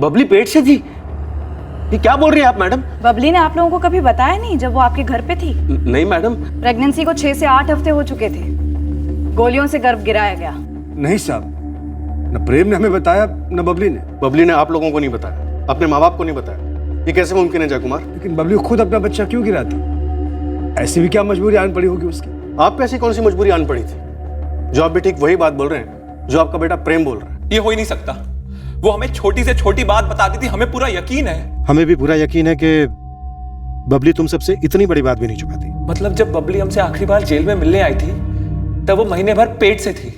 बबली पेट से थी? ये क्या बोल रही है आप मैडम? बबली ने आप लोगों को कभी बताया नहीं जब वो आपके घर पे थी? नहीं मैडम। प्रेगनेंसी को 6 से 8 हफ्ते हो चुके थे। गोलियों से गर्भ गिराया गया। नहीं साहब, न प्रेम ने हमें बताया न बबली ने। बबली ने आप लोगों को नहीं बताया, अपने माँ बाप को नहीं बताया। ये कैसे मुमकिन है जयकुमार? लेकिन बबली खुद अपना बच्चा क्यों गिराती? ऐसी भी क्या मजबूरी आन पड़ी होगी उसकी? आप पे ऐसी कौन सी मजबूरी आन पड़ी थी? जो आप भी ठीक वही बात बोल रहे हैं जो आपका बेटा प्रेम बोल रहा है। ये हो ही नहीं सकता। वो हमें छोटी से छोटी बात बताती थी, हमें पूरा यकीन है। हमें भी पूरा यकीन है कि बबली तुम सबसे इतनी बड़ी बात भी नहीं छुपाती। मतलब जब बबली हमसे आखिरी बार जेल में मिलने आई थी तब वो महीने भर पेट से थी,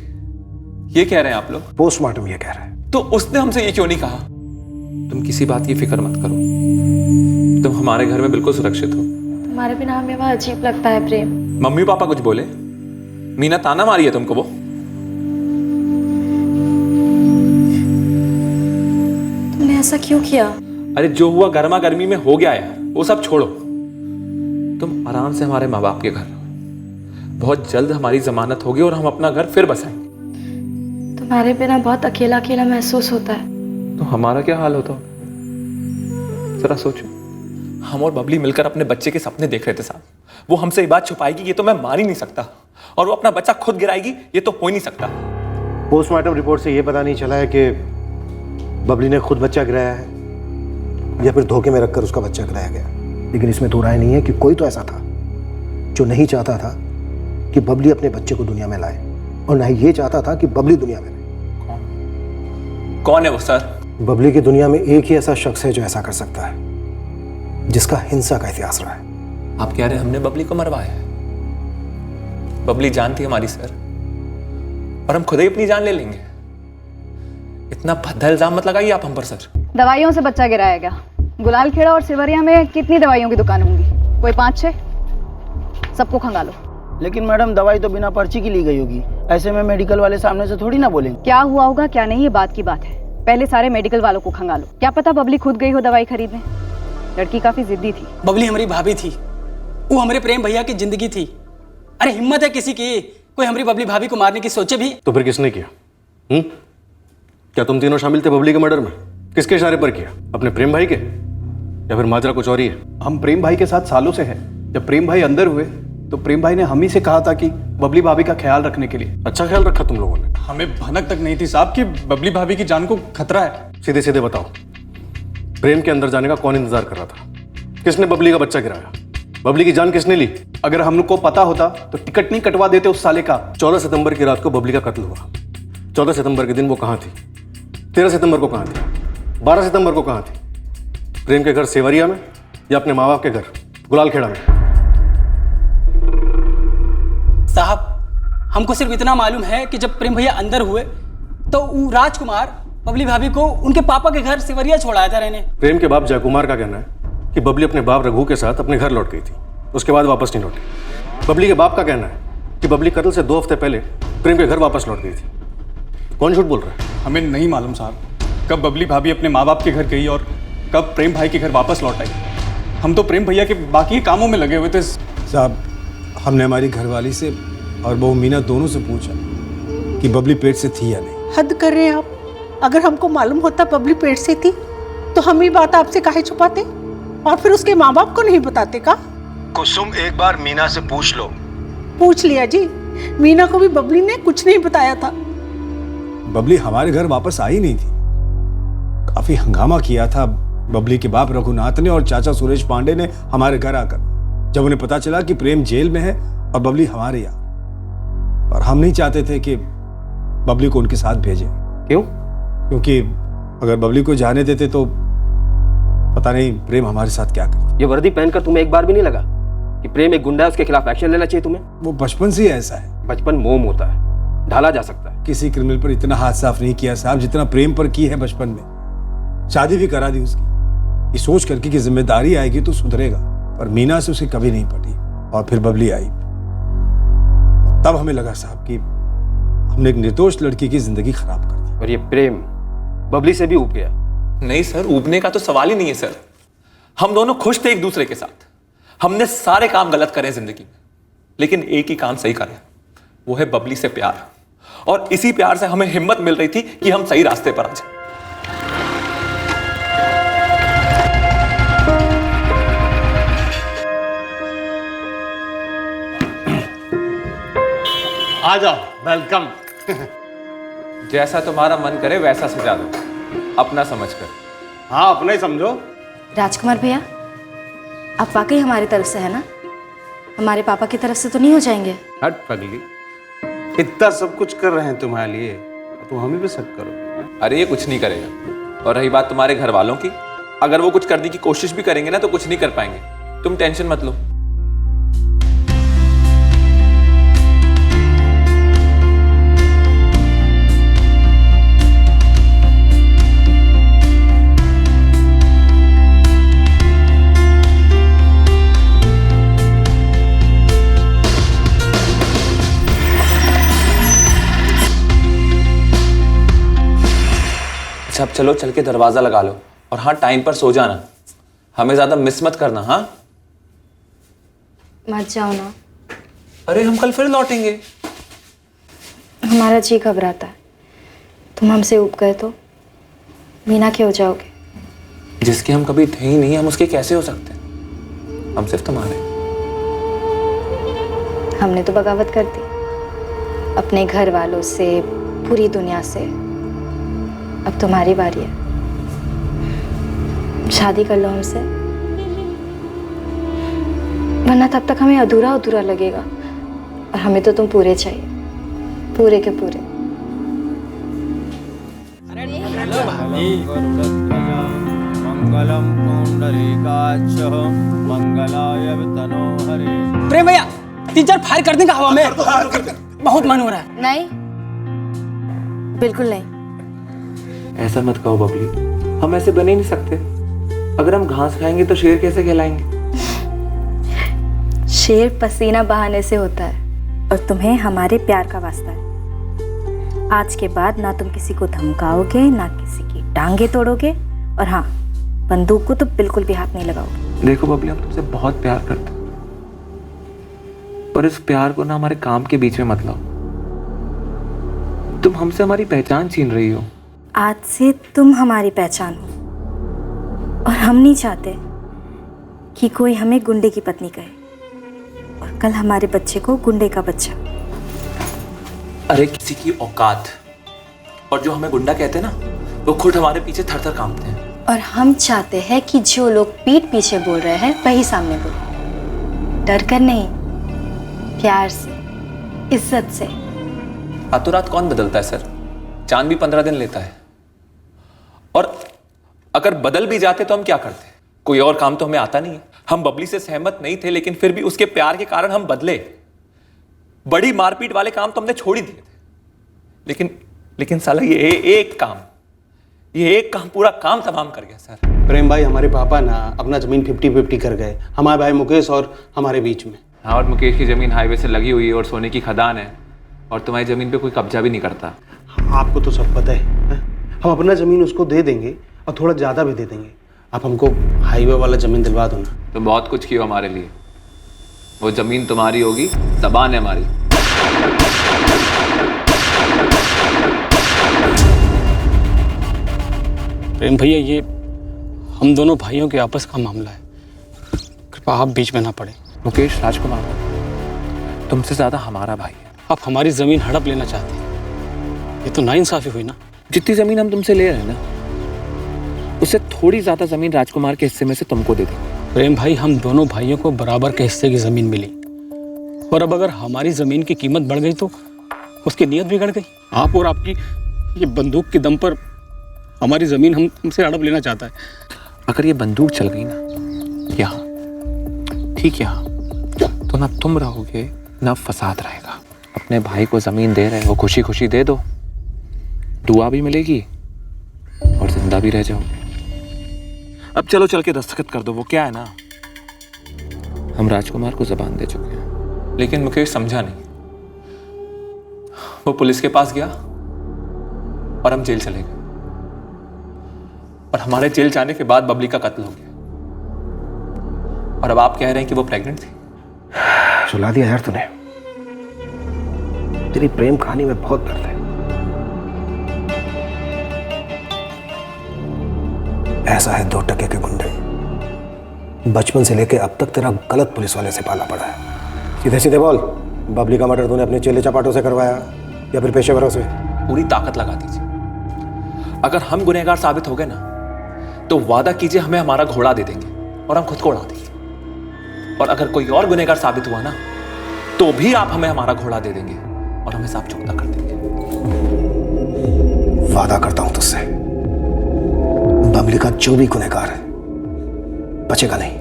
ये कह रहे हैं आप लोग? पोस्टमार्टम ये कह रहा है। तो उसने हमसे ये क्यों नहीं कहा? तुम किसी बात की फिक्र मत करो, तुम हमारे घर में बिल्कुल सुरक्षित हो। तुम्हारे बिना हमें वह अजीब लगता है प्रेम। मम्मी पापा कुछ बोले? मीना ताना मारी है तुमको? वो तुमने ऐसा क्यों किया? अरे जो हुआ गर्मा गर्मी में हो गया यार, वो सब छोड़ो। तुम आराम से हमारे माँ बाप के घर रहो। बहुत जल्द हमारी जमानत होगी और हम अपना घर फिर बसाएंगे। तुम्हारे बिना बहुत अकेला अकेला महसूस होता है। तो हमारा क्या हाल होता? जरा सोचो, हम और बबली मिलकर अपने बच्चे के सपने देख रहे थे साहब। वो हमसे ये बात छुपाएगी ये तो मैं मान ही नहीं सकता, और वो अपना बच्चा खुद गिराएगी ये तो हो ही नहीं सकता। पोस्टमार्टम रिपोर्ट से यह पता नहीं चला है कि बबली ने खुद बच्चा गिराया है या फिर धोखे में रखकर उसका बच्चा गिराया गया। लेकिन इसमें दो राय नहीं है कि कोई तो ऐसा था जो नहीं चाहता था कि बबली अपने बच्चे को दुनिया में लाए, और ना ही ये चाहता था कि बबली दुनिया में रहे। कौन है वो सर? बबली की दुनिया में एक ही ऐसा शख्स है जो ऐसा कर सकता है, जिसका हिंसा का इतिहास रहा है। आप कह रहे हैं हमने बबली को मरवाया है? बबली जान थी हमारी सर, और हम खुद ही अपनी जान ले लेंगे। इतना भद्दा इल्जाम मत लगाइए आप हम पर सर। दवाइयों से बच्चा गिराया गया। गुलाल खेड़ा और सिवरिया में कितनी दवाइयों की दुकान होंगी? कोई 5-6? सबको खंगालो। लेकिन मैडम दवाई तो बिना पर्ची की ली गई होगी, ऐसे में मेडिकल वाले सामने से थोड़ी ना बोलेंगे। क्या हुआ होगा क्या नहीं ये बात की बात है, पहले सारे मेडिकल वालों को खंगालो। क्या पता बबली खुद गई हो दवाई खरीदने। लड़की काफी जिद्दी थी। बबली हमारी भाभी थी, वो हमारे प्रेम भैया की जिंदगी थी। अरे हिम्मत है किसी की कोई हमारी बबली भाभी को मारने की सोचे भी? तो फिर किसने किया? क्या तुम तीनों शामिल थे बबली के मर्डर में? किसके इशारे पर किया? अपने प्रेम भाई के, या फिर माजरा कुछ और ही है? हम प्रेम भाई के साथ सालों से हैं। जब प्रेम भाई अंदर हुए तो प्रेम भाई ने हम ही से कहा था कि बबली भाभी का ख्याल रखने के लिए। अच्छा ख्याल रखा तुम लोगों ने? हमें भनक तक नहीं थी साहब कि बबली भाभी की जान को खतरा है। सीधे सीधे बताओ, प्रेम के अंदर जाने का कौन इंतजार कर रहा था? किसने बबली का बच्चा गिराया? बबली की जान किसने ली? अगर हम लोग को पता होता तो टिकट नहीं कटवा देते उस साले का। 14 सितंबर की रात को बबली का कत्ल हुआ। 14 सितंबर के दिन वो कहाँ थी? 13 सितंबर को कहाँ थी? 12 सितंबर को कहाँ थी? प्रेम के घर सेवरिया में या अपने माँ बाप के घर गुलाल खेड़ा में? साहब हमको सिर्फ इतना मालूम है कि जब प्रेम भैया अंदर हुए तो वो राजकुमार बबली भाभी को उनके पापा के घर सिवरिया छोड़ाया था रहने। प्रेम के बाप जयकुमार का कहना है कि बबली अपने बाप रघु के साथ अपने घर लौट गई थी, उसके बाद वापस नहीं लौटी। बबली के बाप का कहना है कि बबली कत्ल से 2 हफ्ते पहले प्रेम के घर वापस लौट गई थी। कौन झूठ बोल रहा है? हमें नहीं मालूम साहब कब बबली भाभी अपने माँ बाप के घर गई और कब प्रेम भाई के घर वापस लौट आई। हम तो प्रेम भैया के बाकी कामों में लगे हुए थे। साहब हमने हमारी घरवाली से और बहू मीना दोनों से पूछा कि बबली पेट से थी या नहीं। हद कर रहे हैं आप। अगर हमको मालूम होता बबली पेट से थी तो हम ये बात आपसे काहे छुपाते और फिर उसके माँ बाप को नहीं बताते का? कुसुम एक बार मीना से पूछ लो। पूछ लिया जी, मीना को भी बबली ने कुछ नहीं बताया था। बबली हमारे घर वापस आई नहीं थी। काफी हंगामा किया था बबली के बाप रघुनाथ ने और चाचा सुरेश पांडे ने हमारे घर आकर, जब उन्हें पता चला कि प्रेम जेल में है और बबली हमारे यहाँ। और हम नहीं चाहते थे कि बबली को उनके साथ भेजें। क्यों? क्योंकि अगर बबली को जाने देते तो पता नहीं प्रेम हमारे साथ क्या करता। ये वर्दी पहनकर तुम्हें एक बार भी नहीं लगा कि प्रेम एक गुंडा है, उसके खिलाफ एक्शन लेना चाहिए तुम्हें? वो बचपन से ही ऐसा है। बचपन मोम होता है, ढाला जा सकता है। किसी क्रिमिनल पर इतना हाथ साफ नहीं किया साहब जितना प्रेम पर की है बचपन में। शादी भी करा दी उसकी, ये सोच करके कि जिम्मेदारी आएगी तो सुधरेगा। पर मीना से उसे कभी नहीं पटी और फिर बबली आई। तब हमें लगा साहब कि हमने एक निर्दोष लड़की की जिंदगी खराब कर दी। और ये प्रेम बबली से भी ऊब गया। नहीं सर, ऊबने का तो सवाल ही नहीं है सर। हम दोनों खुश थे एक दूसरे के साथ। हमने सारे काम गलत करे जिंदगी में, लेकिन एक ही काम सही करे, वो है बबली से प्यार। और इसी प्यार से हमें हिम्मत मिल रही थी कि हम सही रास्ते पर आ जाए। आ जाओ, वेलकम। जैसा तुम्हारा मन करे वैसा सजा दो, अपना समझकर। हाँ, अपना ही समझो। राजकुमार भैया, आप वाकई हमारी तरफ से है ना? हमारे पापा की तरफ से तो नहीं हो जाएंगे? हट पगली, इतना सब कुछ कर रहे हैं तुम्हारे लिए, तुम हमें भी सब करो। अरे ये कुछ नहीं करेगा। और रही बात तुम्हारे घर वालों की, अगर वो कुछ करने की कोशिश भी करेंगे ना तो कुछ नहीं कर पाएंगे। तुम टेंशन मत लो। अब चलो, चल के दरवाजा लगा लो। और हाँ, टाइम पर सो जाना, हमें ज्यादा मिस मत करना। हाँ, मत जाओ ना। अरे हम कल फिर लौटेंगे। हमारा जी घबराता है, तुम हमसे ऊब गए तो मीना के हो जाओगे। जिसके हम कभी थे ही नहीं, हम उसके कैसे हो सकते? हम सिर्फ तुम्हारे। हमने तो बगावत कर दी अपने घर वालों से, पूरी दुनिया से। अब तुम्हारी बारी है, शादी कर लो हमसे, वरना तब तक हमें अधूरा अधूरा लगेगा। और हमें तो तुम पूरे चाहिए, पूरे के पूरे। मंगलम पुंडरीकाक्ष मंगलाय तनोहरे। प्रेम भैया 3-4 फायर कर देंगे हवा में, बहुत मन हो रहा है। नहीं, बिल्कुल नहीं। ऐसा मत कहो बबली, हम ऐसे बने नहीं सकते। अगर हम घास खाएंगे तो शेर कैसे कहलाएंगे? शेर पसीना बहाने से होता है, और तुम्हें हमारे प्यार का वास्ता है। आज के बाद ना तुम किसी को धमकाओगे, ना किसी की टांगे तोड़ोगे, और हाँ, बंदूक को तो बिल्कुल भी हाथ नहीं लगाओगे। देखो बबली, हम तुमसे बहुत प्यार करते हैं, पर इस प्यार को ना हमारे काम के बीच में मत लाओ। तुम हमसे हमारी पहचान छीन रही हो। आज से तुम हमारी पहचान हो, और हम नहीं चाहते कि कोई हमें गुंडे की पत्नी कहे, और कल हमारे बच्चे को गुंडे का बच्चा। अरे किसी की औकात, और जो हमें गुंडा कहते हैं ना, वो खुद हमारे पीछे थर थर कांपते हैं। और हम चाहते हैं कि जो लोग पीठ पीछे बोल रहे हैं वही सामने बोले, डर कर नहीं, प्यार से, इज्जत से। रातों रात कौन बदलता है सर? चांद भी 15 दिन लेता है। और अगर बदल भी जाते तो हम क्या करते? कोई और काम तो हमें आता नहीं है। हम बबली से सहमत नहीं थे, लेकिन फिर भी उसके प्यार के कारण हम बदले। बड़ी मारपीट वाले काम तो हमने छोड़ ही दिए थे, लेकिन साला ये एक काम पूरा काम तमाम कर गया सर। प्रेम भाई, हमारे पापा ना अपना जमीन 50-50 कर गए, हमारे भाई मुकेश और हमारे बीच में। हाँ, और मुकेश की जमीन हाईवे से लगी हुई है और सोने की खदान है, और तुम्हारी जमीन पे कोई कब्जा भी नहीं करता। आपको तो सब पता है? हम अपना जमीन उसको दे देंगे और थोड़ा ज़्यादा भी दे देंगे। आप हमको हाईवे वाला जमीन दिलवा दो ना। तुम बहुत कुछ किया हमारे लिए। वो जमीन तुम्हारी होगी, ज़बान है हमारी। प्रेम भैया, ये हम दोनों भाइयों के आपस का मामला है, कृपया आप बीच में ना पड़े। मुकेश, राजकुमार तुमसे ज़्यादा हमारा भाई है। आप हमारी ज़मीन हड़प लेना चाहते हैं, ये तो नाइंसाफ़ी हुई ना। जितनी ज़मीन हम तुमसे ले रहे हैं ना, उससे थोड़ी ज़्यादा ज़मीन राजकुमार के हिस्से में से तुमको दे देंगे। प्रेम भाई, हम दोनों भाइयों को बराबर के हिस्से की ज़मीन मिली, और अब अगर हमारी ज़मीन की कीमत बढ़ गई तो उसकी नीयत बिगड़ गई। आप और आपकी ये बंदूक के दम पर हमारी ज़मीन हमसे हड़प लेना चाहता है। अगर ये बंदूक चल गई ना यहाँ, ठीक यहाँ, तो ना तुम रहोगे ना फसाद रहेगा। अपने भाई को ज़मीन दे रहे हो, खुशी खुशी दे दो, दुआ भी मिलेगी और जिंदा भी रह जाओगे। अब चलो, चल के दस्तखत कर दो। वो क्या है ना, हम राजकुमार को ज़बान दे चुके हैं। लेकिन मुकेश समझा नहीं, वो पुलिस के पास गया और हम जेल चले गए, और हमारे जेल जाने के बाद बबली का कत्ल हो गया। और अब आप कह रहे हैं कि वो प्रेग्नेंट थी। सुला दिया यार तूने। तेरी प्रेम कहानी में बहुत दर्द है। ऐसा है 2 टके के गुंडे, बचपन से लेके अब तक तेरा गलत पुलिस वाले से पाला पड़ा है। सीधे सीधे बोल, बबली का मर्डर तूने अपने चेले चपाटों से करवाया या फिर पेशेवरों से? पूरी ताकत लगा दीजिए। अगर हम गुनहगार साबित हो गए ना, तो वादा कीजिए हमें हमारा घोड़ा दे देंगे और हम खुद को उड़ा देंगे। और अगर कोई और गुनहगार साबित हुआ ना, तो भी आप हमें हमारा घोड़ा दे देंगे और हमें साफ चुकता कर देंगे। वादा करता हूं तुझसे, बबली का जो भी गुनहगार है बचेगा नहीं।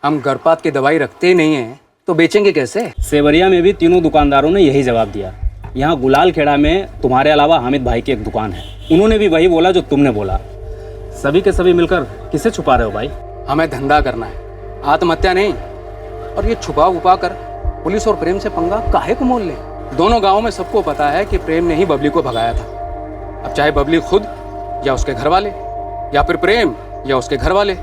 हम गर्भपात की दवाई रखते ही नहीं हैं तो बेचेंगे कैसे? सेवरिया में भी तीनों दुकानदारों ने यही जवाब दिया। यहाँ गुलाल खेड़ा में तुम्हारे अलावा हामिद भाई की एक दुकान है, उन्होंने भी वही बोला जो तुमने बोला। सभी के सभी मिलकर किसे छुपा रहे हो भाई? हमें धंधा करना है, आत्महत्या नहीं। और ये छुपा उपा कर पुलिस और प्रेम से पंगा काहे को मोल ले? दोनों गाँव में सबको पता है कि प्रेम ने ही बबली को भगाया था। अब चाहे बबली खुद या उसके घर वाले, या फिर प्रेम या उसके घर वाले,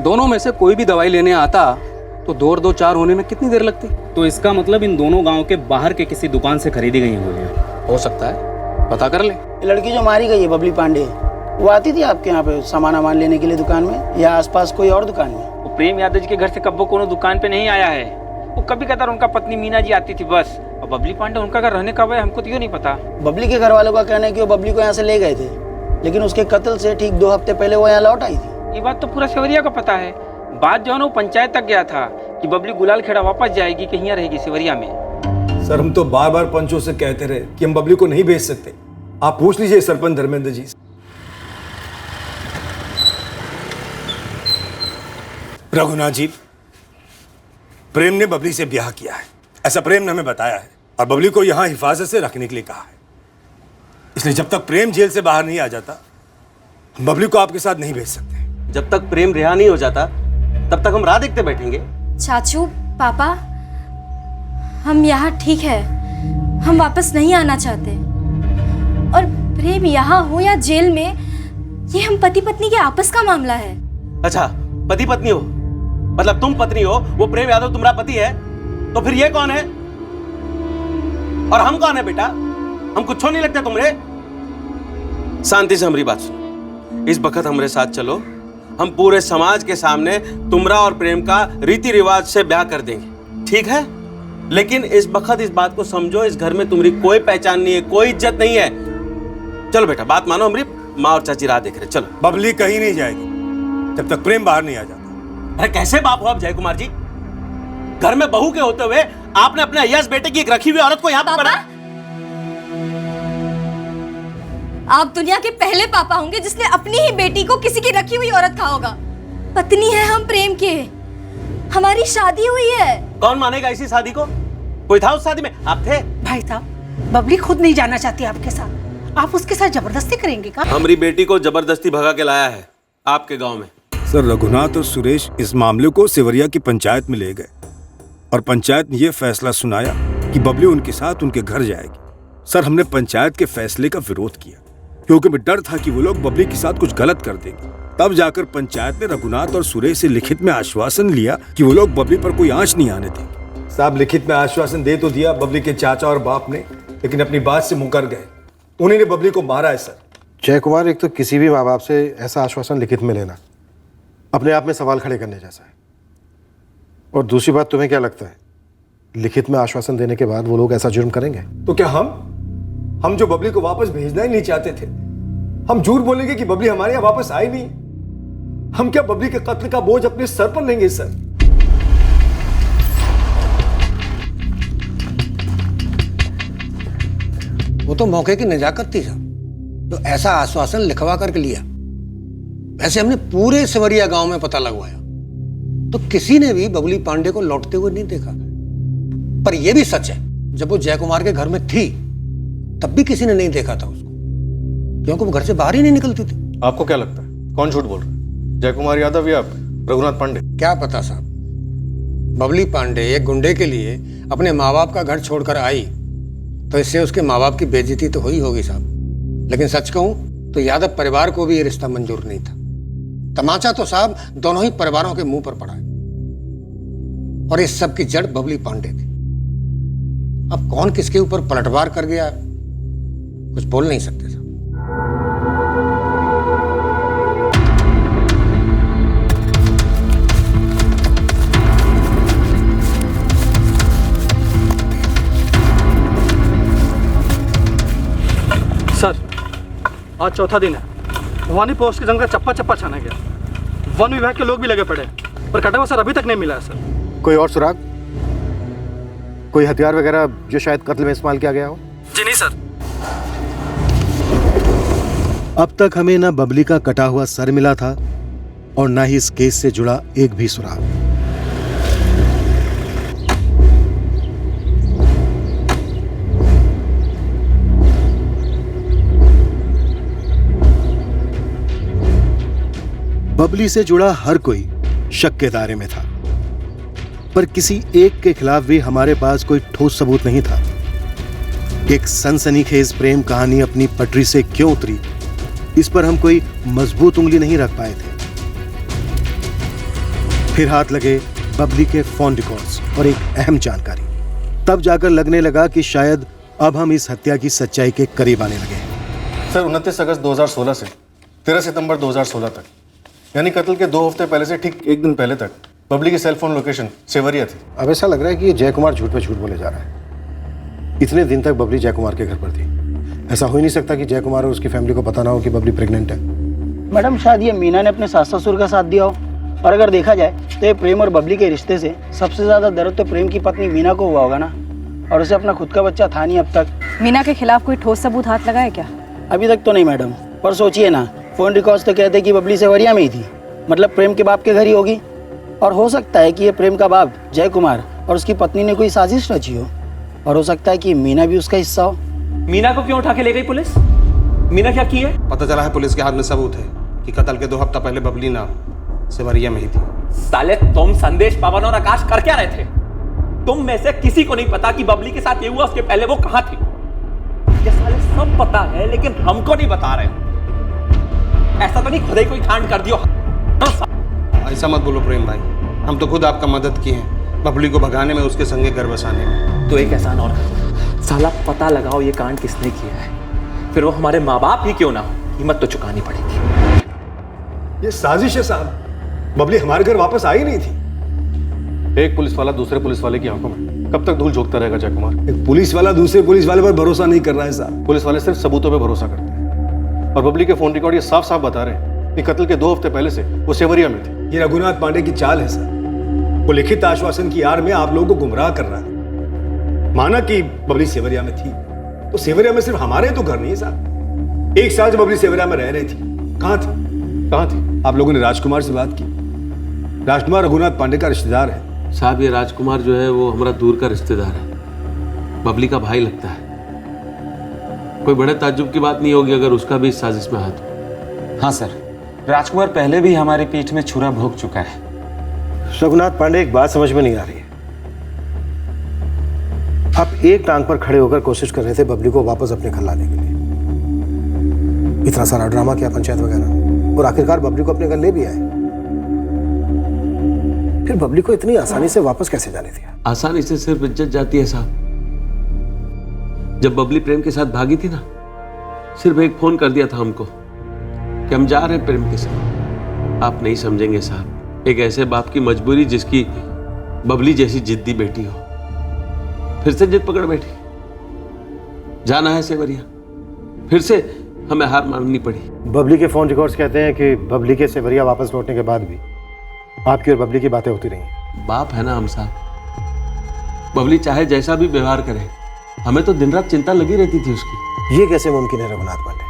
दोनों में से कोई भी दवाई लेने आता तो 2 और 2 4 होने में कितनी देर लगती? तो इसका मतलब इन दोनों गांव के बाहर के किसी दुकान से खरीदी गई हुई है। हो सकता है, पता कर ले। लड़की जो मारी गई है बबली पांडे, वो आती थी आपके यहाँ पे सामान लेने के लिए दुकान में, या आसपास कोई और दुकान में? वो प्रेम यादव जी के घर से कब्बो कोनो दुकान पे नहीं आया है। वो कभी कदार उनका पत्नी मीना जी आती थी बस। और बबली पांडे उनका घर रहने कब है हमको तो ये नहीं पता। बबली के घर वालों का कहना है कि वो बबली को यहाँ से ले गए थे, लेकिन उसके कत्ल से ठीक 2 हफ्ते पहले वो यहाँ लौट आई थी। ये बात तो पूरा सेवरिया को पता है। बात जो है ना, वो पंचायत तक गया था कि बबली गुलाल खेड़ा वापस जाएगी कि यहाँ रहेगी सेवरिया में। सर, हम तो बार बार पंचों से कहते रहे कि हम बबली को नहीं भेज सकते। आप पूछ लीजिए सरपंच धर्मेंद्र जी से। रघुनाथ जी, प्रेम ने बबली से ब्याह किया है, ऐसा प्रेम ने हमें बताया है, और बबली को यहां हिफाजत से रखने के लिए कहा है। इसलिए जब तक प्रेम जेल से बाहर नहीं आ जाता, हम बबली को आपके साथ नहीं भेज सकते। जब तक प्रेम रिहा नहीं हो जाता तब तक हम राह देखते बैठेंगे। चाचू, पापा, हम यहाँ ठीक है, हम वापस नहीं आना चाहते। और प्रेम यहाँ हो या जेल में, ये हम पति पत्नी के आपस का मामला है। अच्छा, पति पत्नी हो, मतलब तुम पत्नी हो, वो प्रेम यादव तुम्हारा पति है, तो फिर ये कौन है और हम कौन है बेटा? हम कुछ नहीं लगता तुमरे? शांति से हमारी बात सुनो। इस वक्त हमारे साथ चलो, हम पूरे समाज के सामने तुमरा और प्रेम का रीति रिवाज से ब्याह कर देंगे, ठीक है? लेकिन इस वक्त इस बात को समझो, इस घर में तुम्हारी कोई पहचान नहीं है, कोई इज्जत नहीं है। चलो बेटा, बात मानो, हमारी माँ और चाची राह देख रहे। चलो। बबली कहीं नहीं जाएगी जब तक प्रेम बाहर नहीं आ जाता। अरे कैसे बाप हो आप जय कुमार जी? घर में बहू के होते हुए आपने अपने अय्याज बेटे की एक रखी हुई औरत को यहाँ पर पढ़ा। आप दुनिया के पहले पापा होंगे जिसने अपनी ही बेटी को किसी की रखी हुई औरत कहा होगा। पत्नी है हम प्रेम के, हमारी शादी हुई है। कौन मानेगा इसी शादी को? कोई था उस शादी में? आप थे? भाई साहब, बबली खुद नहीं जाना चाहती आपके साथ, आप उसके साथ जबरदस्ती करेंगे क्या? हमारी बेटी को जबरदस्ती भगा के लाया है आपके गांव में। सर, रघुनाथ और सुरेश इस मामले को सेवरिया की पंचायत में ले गए और पंचायत ने यह फैसला सुनाया कि बबली उनके साथ उनके घर जाएगी। सर, हमने पंचायत के फैसले का विरोध किया क्योंकि हमें डर था कि वो लोग बबली के साथ कुछ गलत कर देंगे। तब जाकर पंचायत ने रघुनाथ और सुरेश से लिखित में आश्वासन लिया कि वो लोग बबली पर कोई आंच नहीं आने देंगे। साहब, लिखित में आश्वासन दे तो दिया बबली के चाचा और बाप ने, लेकिन अपनी बात से मुकर गए। उन्होंने बबली को मारा है। सर जय कुमार, एक तो किसी भी माँ बाप से ऐसा आश्वासन लिखित में लेना अपने आप में सवाल खड़े करने जैसा है, और दूसरी बात, तुम्हें क्या लगता है लिखित में आश्वासन देने के बाद वो लोग ऐसा जुर्म करेंगे? तो क्या हम जो बबली को वापस भेजना ही नहीं चाहते थे, हम झूठ बोलेंगे कि बबली हमारे यहाँ वापस आई नहीं? हम क्या बबली के कत्ल का बोझ अपने सर पर लेंगे? सर, वो तो मौके की नजाकत थी साहब, तो ऐसा आश्वासन लिखवा करके लिया। वैसे हमने पूरे सेवरिया गांव में पता लगवाया, तो किसी ने भी बबली पांडे को लौटते हुए नहीं देखा। पर यह भी सच है, जब वो जय कुमार के घर में थी तब भी किसी ने नहीं देखा था उसको, क्योंकि वो घर से बाहर ही नहीं निकलती थी। आपको क्या लगता है कौन झूठ बोल रहा है, जय कुमार यादव या रघुनाथ पांडे? क्या पता साहब, बबली पांडे एक गुंडे के लिए अपने माँ बाप का घर छोड़कर आई, तो इससे उसके माँ बाप की बेइज्जती तो हुई होगी साहब। लेकिन सच कहूं तो यादव परिवार को भी ये रिश्ता मंजूर नहीं था। तमाचा तो साहब दोनों ही परिवारों के मुंह पर पड़ा है, और इस सब की जड़ बबली पांडे थी। अब कौन किसके ऊपर पलटवार कर गया कुछ बोल नहीं सकते साहब। आज चौथा दिन है। भवानी पोस्ट की जंगल चप्पा चप्पा छाना गया। वन विभाग के लोग भी लगे पड़े हैं, पर कटा हुआ सर अभी तक नहीं मिला है सर। कोई और सुराग, कोई हथियार वगैरह जो शायद कत्ल में इस्तेमाल किया गया हो? जी नहीं सर। अब तक हमें ना बबली का कटा हुआ सर मिला था और ना ही इस केस से जुड़ा एक भी सुराग। बबली से जुड़ा हर कोई शक के दायरे में था, पर किसी एक के खिलाफ भी हमारे पास कोई ठोस सबूत नहीं था। एक सनसनीखेज प्रेम कहानी अपनी पटरी से क्यों उतरी, इस पर हम कोई मजबूत उंगली नहीं रख पाए थे। फिर हाथ लगे बबली के फोन रिकॉर्ड्स और एक अहम जानकारी। तब जाकर लगने लगा कि शायद अब हम इस हत्या की सच्चाई के करीब आने लगे हैं। सर 29 अगस्त 2016 से 13 सितंबर 2016 तक, यानी कत्ल के 2 हफ्ते पहले से ठीक एक दिन पहले तक बबली की सेल फोन लोकेशन सेवरिया थी। अब ऐसा लग रहा है कि ये जय कुमार झूठ पे झूठ बोले जा रहा है। इतने दिन तक बबली जय कुमार के घर पर थी। ऐसा हो ही नहीं सकता कि जय कुमार और उसकी फैमिली को पता ना हो कि बबली प्रेग्नेंट है। मैडम शायद ये मीना ने अपने सास ससुर का साथ दिया हो, और अगर देखा जाए तो ये प्रेम और बबली के रिश्ते से सबसे ज्यादा दर्द तो प्रेम की पत्नी मीना को हुआ होगा ना, और उसे अपना खुद का बच्चा था नहीं अब तक। मीना के खिलाफ कोई ठोस सबूत हाथ लगा है क्या? अभी तक तो नहीं मैडम, पर सोचिए ना, फोन रिकॉर्ड्स तो कहते कि बबली सेवरिया में ही थी, मतलब प्रेम के बाप के घर ही होगी। और हो सकता है कि ये प्रेम का बाप जय कुमार और उसकी पत्नी ने कोई साजिश रची हो, और हो सकता है कि मीना भी उसका हिस्सा हो। मीना को क्यों उठा के ले गई पुलिस? मीना क्या की है? पता चला है पुलिस के हाथ में सबूत है कि कत्ल के 2 हफ्ता पहले बबली ना सेवरिया में ही थी। साले तुम संदेश, पवन और आकाश कर क्या रहे थे? तुम में से किसी को नहीं पता कि बबली के साथ ये हुआ, उसके पहले वो कहां थी। ये साले सब पता है लेकिन हमको नहीं बता रहे। ऐसा तो नहीं खुद ही कोई कांड कर दियो? ऐसा मत बोलो प्रेम भाई, हम तो खुद आपका मदद किए हैं बबली को भगाने में, उसके संगे घर बसाने में। तो एक एहसान और करो, साला पता लगाओ ये कांड किसने किया है, फिर वो हमारे माँ बाप ही क्यों ना हो, कीमत तो चुकानी पड़ेगी। ये साजिश है साहब। बबली हमारे घर वापस आई नहीं थी। एक पुलिस वाला दूसरे पुलिस वाले की आंखों में कब तक धूल झोंकता रहेगा जय कुमार? एक पुलिस वाला दूसरे पुलिस वाले पर भरोसा नहीं कर रहा है साहब। पुलिस वाले सिर्फ सबूतों पे भरोसा करते हैं, और बबली के फोन रिकॉर्ड ये साफ साफ बता रहे हैं कि कत्ल के 2 हफ्ते पहले से वो सेवरिया में थी। ये रघुनाथ पांडे की चाल है सर। वो लिखित आश्वासन की आड़ में आप लोगों को गुमराह कर रहा है। माना कि बबली सेवरिया में थी, तो सेवरिया में सिर्फ हमारे तो घर नहीं है साहब। एक साल जब बबली सेवरिया में रह रही थी, कहां थी? आप लोगों ने राजकुमार से बात की? राजकुमार रघुनाथ पांडे का रिश्तेदार है साहब। ये राजकुमार जो है वो हमारा दूर का रिश्तेदार है, बबली का भाई लगता है। कोई बड़े ताज्जुब की बात नहीं होगी अगर उसका भी इस साजिश में हाथ हो। हाँ सर, राजकुमार पहले भी हमारी पीठ में छुरा भोग चुका है। रघुनाथ पांडे, एक बात समझ में नहीं आ रही है। आप एक टांग पर खड़े होकर कोशिश कर रहे थे बबली को वापस अपने घर लाने के लिए। इतना सारा ड्रामा किया, पंचायत वगैरह, और आखिरकार बबली को अपने घर ले भी आए। फिर बबली को इतनी आसानी से वापस कैसे जाने दिया? आसानी से सिर्फ इज्जत जाती है साहब। जब बबली प्रेम के साथ भागी थी ना, सिर्फ एक फोन कर दिया था हमको कि हम जा रहे हैं प्रेम के साथ। आप नहीं समझेंगे साहब, एक ऐसे बाप की मजबूरी जिसकी बबली जैसी जिद्दी बेटी हो, फिर से जिद पकड़ बैठी। जाना है सेवरिया, फिर से हमें हार माननी पड़ी। बबली के फोन रिकॉर्ड्स कहते हैं कि बबली के सेवरिया वापस लौटने के बाद भी आपकी और बबली की बातें होती रही। बाप है ना हम साहब। बबली चाहे जैसा भी व्यवहार करे, हमें तो दिन रात चिंता लगी रहती थी उसकी। ये कैसे मुमकिन है रघुनाथ पांडे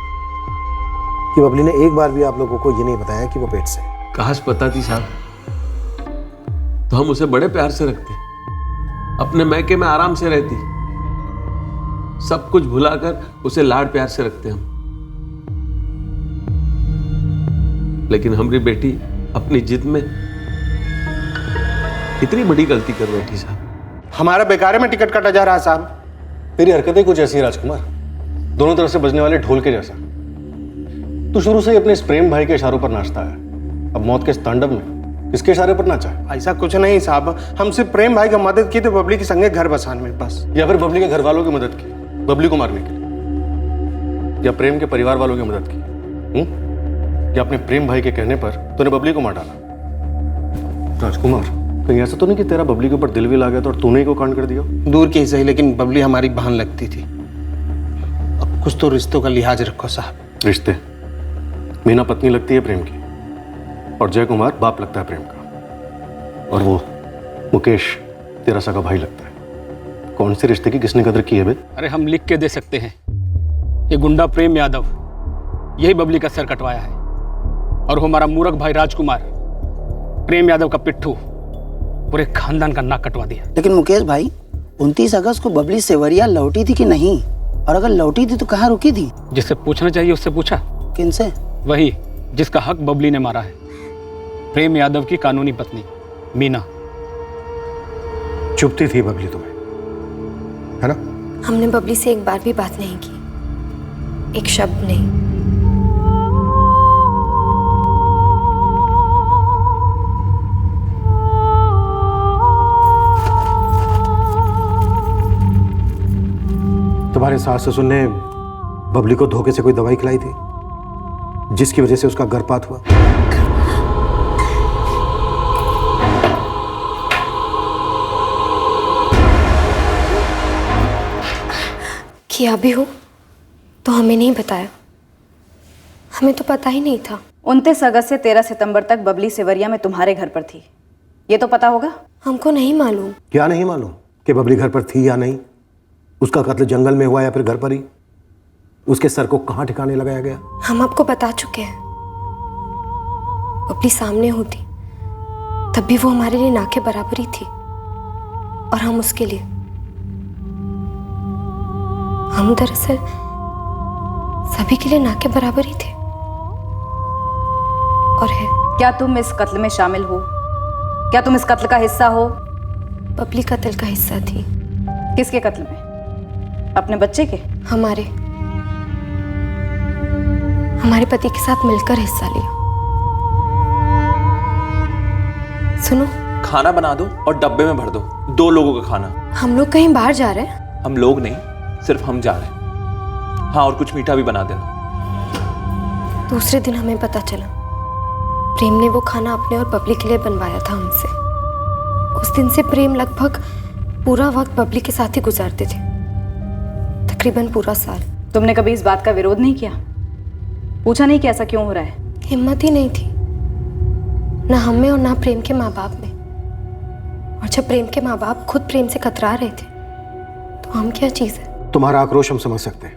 कि बबली ने एक बार भी आप लोगों को ये नहीं बताया कि वो पेट से? काश पता थी साहब, तो हम उसे बड़े प्यार से रखते, अपने मैके में आराम से रहती, सब कुछ भुलाकर उसे लाड प्यार से रखते हम। लेकिन हमारी बेटी अपनी जिद में इतनी बड़ी गलती कर बैठी साहब। हमारा बेकार में टिकट काटा जा रहा है साहब। तेरी हरकतें कुछ ऐसी है राजकुमार, दोनों तरफ से बजने वाले ढोल के जैसा। तू शुरू से ही अपने इस प्रेम भाई के इशारों पर नाचता है, अब मौत के इस तांडव में किसके इशारे पर नाचा है? ऐसा कुछ नहीं साहब, हम सिर्फ प्रेम भाई की मदद की तो बबली के संगे घर बसाने में बस। या फिर बबली के घर वालों की मदद की बबली को मारने के लिए, या प्रेम के परिवार वालों की मदद की, या अपने प्रेम भाई के कहने पर तूने बबली को मार डाला? राजकुमार, कहीं ऐसा तो नहीं कि तेरा बबली के ऊपर दिल भी लग गया था और तूने ही को कांड कर दिया? दूर की सही, लेकिन बबली हमारी बहन लगती थी। अब कुछ तो रिश्तों का लिहाज रखो साहब। रिश्ते। मीना पत्नी लगती है प्रेम की और जय कुमार बाप लगता है प्रेम का, और वो मुकेश तेरा सगा भाई लगता है। कौन से रिश्ते की किसने कदर की है बे? अरे हम लिख के दे सकते हैं, ये गुंडा प्रेम यादव यही बबली का सर कटवाया है, और वो हमारा मूर्ख भाई राजकुमार प्रेम यादव का पिट्ठू पूरे खानदान का नाक कटवा दिया। लेकिन मुकेश भाई 29 अगस्त को बबली सेवरिया लौटी थी कि नहीं, और अगर लौटी थी तो कहाँ रुकी थी? जिससे पूछना चाहिए उससे पूछा। किनसे? वही जिसका हक बबली ने मारा है, प्रेम यादव की कानूनी पत्नी मीना। चुपती थी बबली तुम्हें, है ना? हमने बबली से एक बार भी बात नहीं की, एक शब्द नहीं। तुम्हारे सास ससुर ने बबली को धोखे से कोई दवाई खिलाई थी जिसकी वजह से उसका गर्भपात हुआ? किया भी हो तो हमें नहीं बताया, हमें तो पता ही नहीं था। 29 अगस्त से 13 सितंबर तक बबली सेवरिया में तुम्हारे घर पर थी, ये तो पता होगा? हमको नहीं मालूम। क्या नहीं मालूम कि बबली घर पर थी या नहीं? उसका कत्ल जंगल में हुआ या फिर घर पर ही? उसके सर को कहां ठिकाने लगाया गया? हम आपको बता चुके हैं। बबली सामने होती तब भी वो हमारे लिए ना के बराबर ही थी, और हम उसके लिए। हम दरअसल सभी के लिए ना के बराबर ही थे और है। क्या तुम इस कत्ल में शामिल हो? क्या तुम इस कत्ल का हिस्सा हो? बबली कत्ल का हिस्सा थी। किसके कत्ल में? अपने बच्चे के? हमारे पति के साथ मिलकर हिस्सा लिया। सुनो, खाना बना दो और डब्बे में भर दो, 2 लोगों का खाना। हम लोग कहीं बाहर जा रहे हैं। हम लोग नहीं, सिर्फ हम जा रहे हैं। हाँ, और कुछ मीठा भी बना देना। दूसरे दिन हमें पता चला प्रेम ने वो खाना अपने और बबली के लिए बनवाया था हमसे। उस दिन से प्रेम लगभग पूरा वक्त बबली के साथ ही गुजारते थे, तकरीबन पूरा साल। तुमने कभी इस बात का विरोध नहीं किया? पूछा नहीं कि ऐसा क्यों हो रहा है? हिम्मत ही नहीं थी, ना हम में और ना प्रेम के माँ बाप में। और जब प्रेम के माँ बाप खुद प्रेम से कतरा रहे थे तो हम क्या चीज है? तुम्हारा आक्रोश हम समझ सकते हैं,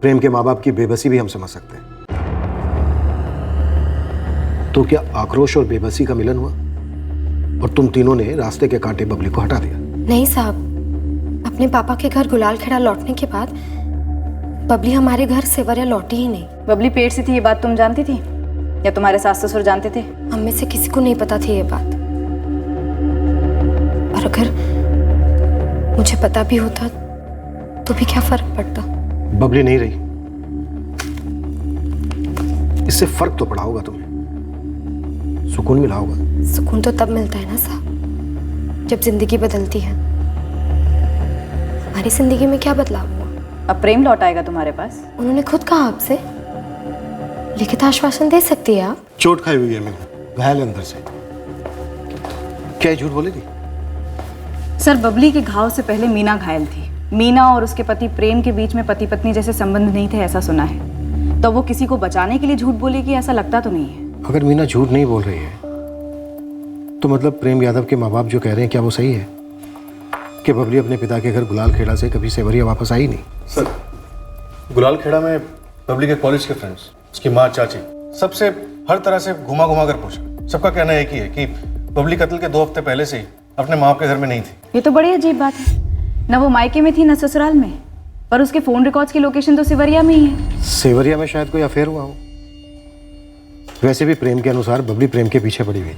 प्रेम के माँ बाप की बेबसी भी हम समझ सकते हैं। तो क्या आक्रोश और बेबसी का मिलन हुआ और तुम तीनों ने रास्ते के कांटे बबली को हटा दिया? नहीं साहब, अपने पापा के घर गुलाल खेड़ा लौटने के बाद बबली हमारे घर सेवरिया लौटी ही नहीं। बबली पेट से थी, ये बात तुम जानती थी या तुम्हारे सास ससुर जानते थे? हम में से किसी को नहीं पता थी ये बात, और अगर मुझे पता भी होता तो भी क्या फर्क पड़ता? बबली नहीं रही, इससे फर्क तो पड़ा होगा तुम्हें, सुकून मिला होगा। सुकून तो तब मिलता है ना साहब जब जिंदगी बदलती है। हमारी जिंदगी में क्या बदलाव हुआ? अब प्रेम लौट आएगा तुम्हारे पास। उन्होंने खुद कहा आपसे, लिखित आश्वासन दे सकती है आप? चोट खाई हुई है मीना, घायल अंदर से। क्या ये झूठ बोलेगी? सर, बबली के घाव से पहले मीना घायल थी। मीना और उसके पति प्रेम के बीच में पति पत्नी जैसे संबंध नहीं थे, ऐसा सुना है। तो वो किसी को बचाने के लिए झूठ बोलेगी, ऐसा लगता तो नहीं है। अगर मीना झूठ नहीं बोल रही है तो मतलब प्रेम यादव के माँ बाप जो कह रहे हैं, क्या वो सही है कि बबली अपने पिता के घर गुलाल खेड़ा से कभी सेवरिया वापस आई नहीं? सर, गुलाल खेड़ा में बबली के कॉलेज के फ्रेंड्स, उसकी माँ, चाची, सबसे हर तरह से घुमा घुमा कर पूछा। सबका कहना एक ही है कि बबली कत्ल के 2 हफ्ते पहले से ही अपने माँ बाप के घर में नहीं थी। ये तो बड़ी अजीब बात है, न वो मायके में थी न ससुराल में, पर उसके फोन रिकॉर्ड्स की लोकेशन तो सेवरिया में ही है। सेवरिया में शायद कोई अफेयर हुआ हो। वैसे भी प्रेम के अनुसार बबली प्रेम के पीछे पड़ी हुई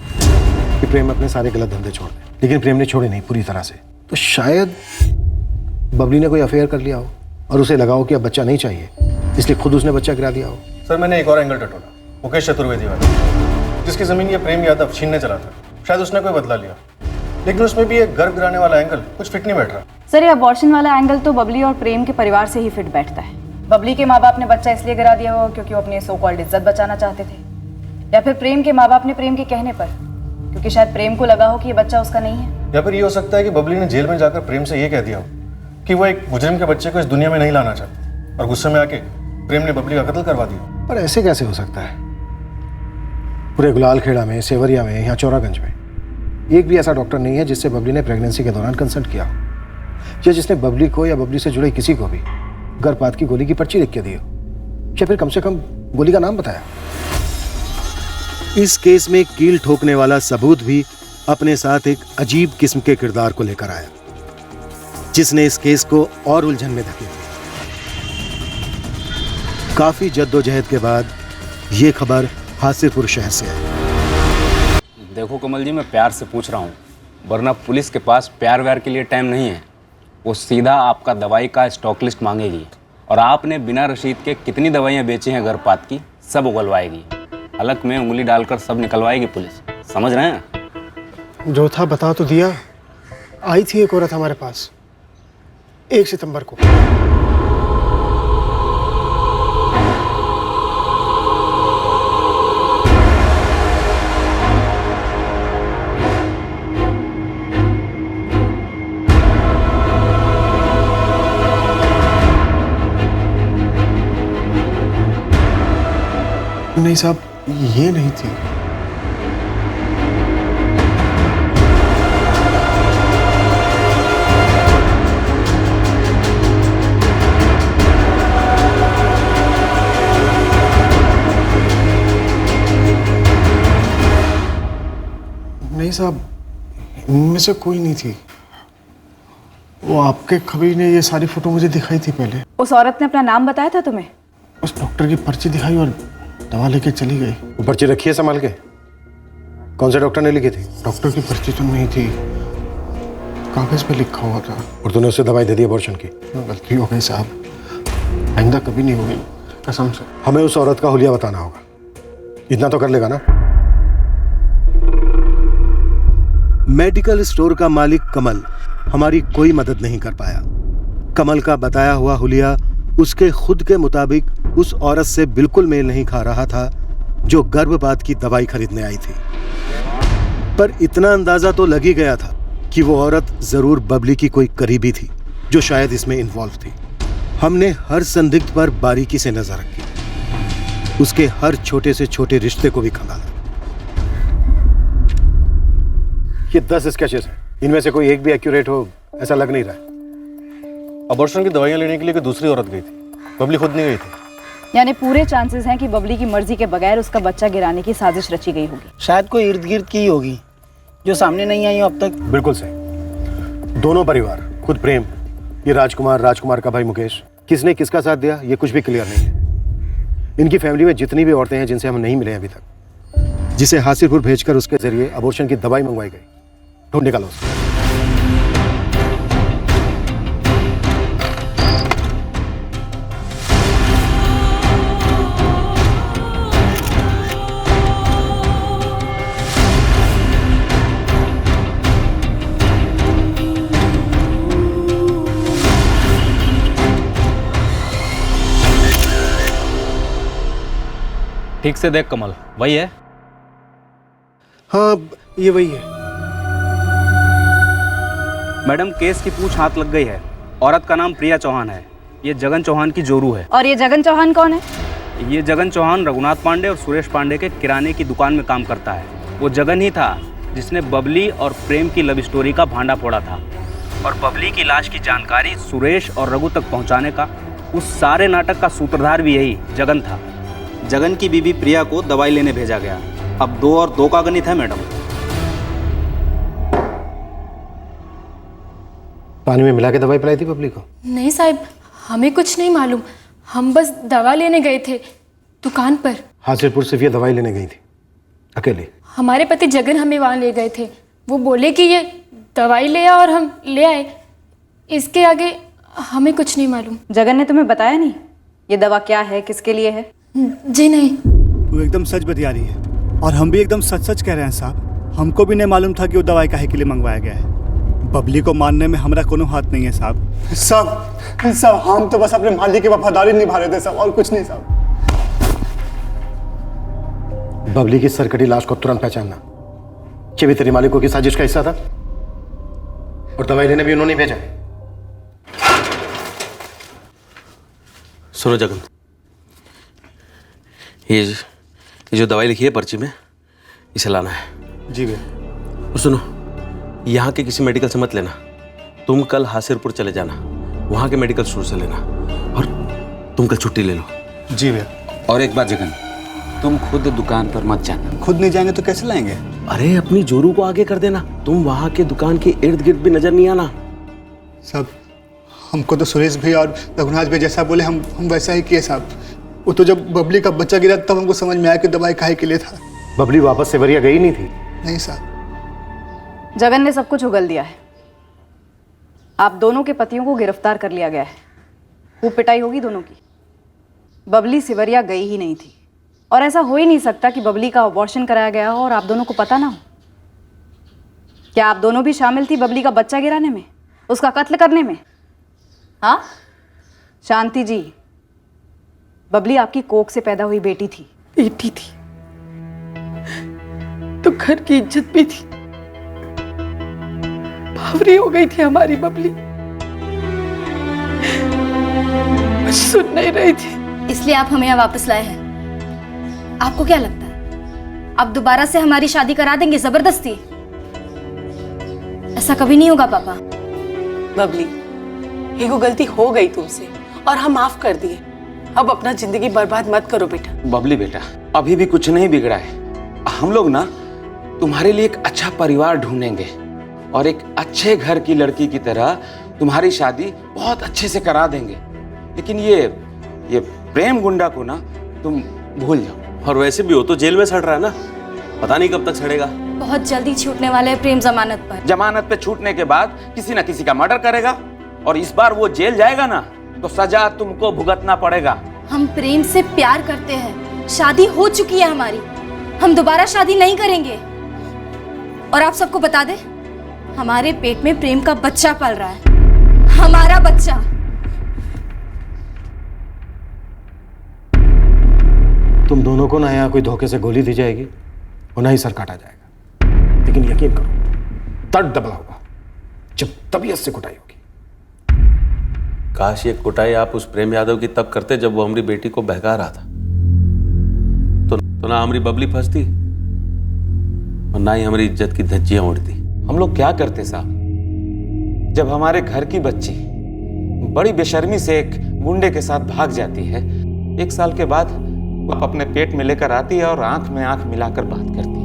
कि प्रेम अपने सारे गलत धंधे छोड़ दे, लेकिन प्रेम ने छोड़े नहीं पूरी तरह से। तो शायद बबली ने कोई अफेयर कर लिया हो और उसे लगा हो कि अब बच्चा नहीं चाहिए, इसलिए खुद उसने बच्चा गिरा दिया हो। सर, मैंने एक और एंगल टटोला, मुकेश चतुर्वेदी वाला, जिसकी जमीन ये प्रेम यादव छीनने चला था। शायद उसने कोई बदला लिया, लेकिन उसमें भी एक गर्भ गिराने वाला एंगल कुछ फिट नहीं बैठ रहा। सर, ये अबॉर्शन वाला एंगल तो बबली और प्रेम के परिवार से ही फिट बैठता है। बबली के माँ बाप ने बच्चा इसलिए गिरा दिया होगा क्योंकि वो अपनी सो कॉल्ड इज्जत बचाना चाहते थे, या फिर प्रेम के माँ बाप ने प्रेम के कहने पर, क्योंकि शायद प्रेम को लगा हो कि ये बच्चा उसका नहीं है। या फिर ये हो सकता है कि बबली ने जेल में जाकर प्रेम से ये कह दिया हो कि वो एक मुजरिम के बच्चे को इस दुनिया में नहीं लाना चाहती, और गुस्से में आके प्रेम ने बबली का कत्ल करवा दिया। पर ऐसे कैसे हो सकता है? पूरे गुलाल खेड़ा में, सेवरिया में, यहाँ चौरागंज में एक भी ऐसा डॉक्टर नहीं है जिससे बबली ने प्रेगनेंसी के दौरान कंसल्ट किया हो, या जिसने बबली को या बबली से जुड़े किसी को भी गर्भपात की गोली की पर्ची लिख के दी हो, या फिर कम से कम गोली का नाम बताया। इस केस में कील ठोकने वाला सबूत भी अपने साथ एक अजीब किस्म के किरदार को लेकर आया, जिसने इस केस को और उलझन में धकेल दिया। काफी जद्दोजहद के बाद यह खबर हासिरपुर शहर से आई। देखो कमल जी, मैं प्यार से पूछ रहा हूँ, वरना पुलिस के पास प्यार व्यार के लिए टाइम नहीं है। वो सीधा आपका दवाई का स्टॉक लिस्ट मांगेगी, और आपने बिना रसीद के कितनी दवाइयाँ बेची हैं गर्भपात की, सब उगलवाएगी। हलक में उंगली डालकर सब निकलवाएगी पुलिस, समझ रहे हैं? जो था बता तो दिया। आई थी एक औरत हमारे पास 1 सितंबर को। नहीं साहब, ये नहीं थी। नहीं साहब, इनमें से कोई नहीं थी। वो आपके खबीर ने ये सारी फोटो मुझे दिखाई थी पहले। उस औरत ने अपना नाम बताया था तुम्हें? उस डॉक्टर की पर्ची दिखाई और दवा लेके चली गई। वो पर्ची रखी है संभाल के? कौन से डॉक्टर ने लिखी थी? डॉक्टर की पर्ची तो नहीं थी, कागज पे लिखा हुआ था। और तूने उससे दवाई दे दी अबॉर्शन की? गलती हो गई साहब, आइंदा कभी नहीं होगी, कसम से। हमें उस औरत का हुलिया बताना होगा, इतना तो कर लेगा ना? मेडिकल स्टोर का मालिक कमल हमारी कोई मदद नहीं कर पाया। कमल का बताया हुआ हुलिया उसके खुद के मुताबिक उस औरत से बिल्कुल मेल नहीं खा रहा था जो गर्भपात की दवाई खरीदने आई थी। पर इतना अंदाजा तो लग ही गया था कि वो औरत जरूर बबली की कोई करीबी थी जो शायद इसमें इन्वॉल्व थी। हमने हर संदिग्ध पर बारीकी से नजर रखी, उसके हर छोटे से छोटे रिश्ते को भी खंगाला। ये 10 स्केचेस हैं, इनमें से कोई एक भी एक्यूरेट हो ऐसा लग नहीं रहा है। अबॉर्शन की दवाइयाँ लेने के लिए कोई दूसरी औरत गई थी, बबली खुद नहीं गई थी। यानी पूरे चांसेस हैं कि बबली की मर्जी के बगैर उसका बच्चा गिराने की साजिश रची गई होगी। शायद कोई इर्द गिर्द की होगी जो सामने नहीं आई हो अब तक। बिल्कुल सही। दोनों परिवार, खुद प्रेम, ये राजकुमार का भाई मुकेश, किसने किसका साथ दिया ये कुछ भी क्लियर नहीं है। इनकी फैमिली में जितनी भी औरतें हैं जिनसे हम नहीं मिले अभी तक, जिसे हासिरपुर भेजकर उसके जरिए अबॉर्शन की दवाई मंगवाई गई, ढूंढ निकालो उसको। ठीक से देख कमल, वही है? हाँ, ये वही है। मैडम, केस की पूछ हाथ लग गई है। औरत का नाम प्रिया चौहान है। ये जगन चौहान की जोरू है। और ये जगन चौहान कौन है? ये जगन चौहान रघुनाथ पांडे और सुरेश पांडे के किराने की दुकान में काम करता है। वो जगन ही था जिसने बबली और प्रेम की लव स्टोरी का भांडा फोड़ा था, और बबली की लाश की जानकारी सुरेश और रघु तक पहुंचाने का उस सारे नाटक का सूत्रधार भी यही जगन था। जगन की बीवी प्रिया को दवाई लेने भेजा गया। अब 2 और 2 का गणित है मैडम। पानी में मिला के दवाई पिलाई थी बबली को? नहीं साहब, हमें कुछ नहीं मालूम, हम बस दवा लेने गए थे दुकान पर। हासिरपुर सिर्फ ये दवाई लेने गई थी अकेले? हमारे पति जगन हमें वहाँ ले गए थे। वो बोले कि ये दवाई ले आ और हम ले आए। इसके आगे हमें कुछ नहीं मालूम। जगन ने तुम्हें बताया नहीं ये दवा क्या है, किसके लिए है? जी नहीं। वो एकदम सच बतिया रही है, और हम भी एकदम सच सच कह रहे हैं साहब। हमको भी नहीं मालूम था कि वो दवाई काहे के लिए मंगवाया गया है। बबली को मारने में हमारा कोनो हाथ नहीं है साहब। साहब हम तो बस अपने मालिक की वफादारी निभा रहे थे साहब, और कुछ नहीं साहब। बबली की सरकटी लाश को तुरंत पहचानना। ये भी तेरे मालिकों की साजिश का हिस्सा था, और दवाई लेने भी उन्होंने भेजा। सुनो जगन, ये जो दवाई लिखी है पर्ची में, इसे लाना है। जी भैया। और सुनो, यहाँ के किसी मेडिकल से मत लेना, तुम कल हासिरपुर चले जाना, वहाँ के मेडिकल स्टोर से लेना, और तुम कल छुट्टी ले लो। जी भैया। और एक बात जगन, तुम खुद दुकान पर मत जाना। खुद नहीं जाएंगे तो कैसे लाएंगे? अरे अपनी जोरू को आगे कर देना, तुम वहाँ के दुकान के इर्द गिर्द भी नजर नहीं आना। साहब हमको तो सुरेश भाई और रघुनाथ भाई जैसा बोले हम वैसा ही किए साहब। वो तो जब बबली का बच्चा गिरा तब हमको समझ में आया कि दवाई काहे के लिए था। बबली वापस सेवरिया गई नहीं थी? नहीं साहब। जगन ने सब कुछ उगल दिया है। आप दोनों के पतियों को गिरफ्तार कर लिया गया है। खूब पिटाई होगी दोनों की। बबली सिवरिया गई ही नहीं थी, और ऐसा हो ही नहीं सकता कि बबली का अबॉर्शन कराया गया हो और आप दोनों को पता ना हो। क्या आप दोनों भी शामिल थी बबली का बच्चा गिराने में, उसका कत्ल करने में? हाँ शांति जी, बबली आपकी कोख से पैदा हुई बेटी थी। बेटी थी तो घर की इज्जत भी थी। भावरी हो गई थी हमारी बबली, सुन नहीं रही थी। इसलिए आप हमें यहाँ वापस लाए हैं। आपको क्या लगता है आप दोबारा से हमारी शादी करा देंगे जबरदस्ती? ऐसा कभी नहीं होगा पापा। बबली, एगो गलती हो गई तुमसे और हम माफ कर दिए। अब अपना जिंदगी बर्बाद मत करो बेटा। बबली बेटा, अभी भी कुछ नहीं बिगड़ा है। हम लोग ना तुम्हारे लिए एक अच्छा परिवार ढूंढेंगे और एक अच्छे घर की लड़की की तरह तुम्हारी शादी बहुत अच्छे से करा देंगे। लेकिन ये प्रेम गुंडा को ना तुम भूल जाओ। और वैसे भी हो तो जेल में सड़ रहा है ना, पता नहीं कब तक सड़ेगा। बहुत जल्दी छूटने वाले हैं प्रेम जमानत पर। जमानत पे छूटने के बाद किसी ना किसी का मर्डर करेगा, और इस बार वो जेल जाएगा ना तो सजा तुमको भुगतना पड़ेगा। हम प्रेम से प्यार करते हैं, शादी हो चुकी है हमारी, हम दोबारा शादी नहीं करेंगे। और आप सबको बता दें, हमारे पेट में प्रेम का बच्चा पल रहा है, हमारा बच्चा। तुम दोनों को ना यहाँ कोई धोखे से गोली दी जाएगी और ना ही सर काटा जाएगा, लेकिन यकीन करो दर्द डबल होगा जब तबीयत से कुटाई होगी। काश ये कुटाई आप उस प्रेम यादव की तब करते जब वो हमारी बेटी को बहका रहा था, तो ना हमारी बबली फंसती और ना ही हमारी इज्जत की धज्जियां उड़ती। हम लोग क्या करते साहब, जब हमारे घर की बच्ची बड़ी बेशर्मी से एक गुंडे के साथ भाग जाती है, 1 साल के बाद वो अपने पेट में लेकर आती है और आंख में आंख मिलाकर बात करती है।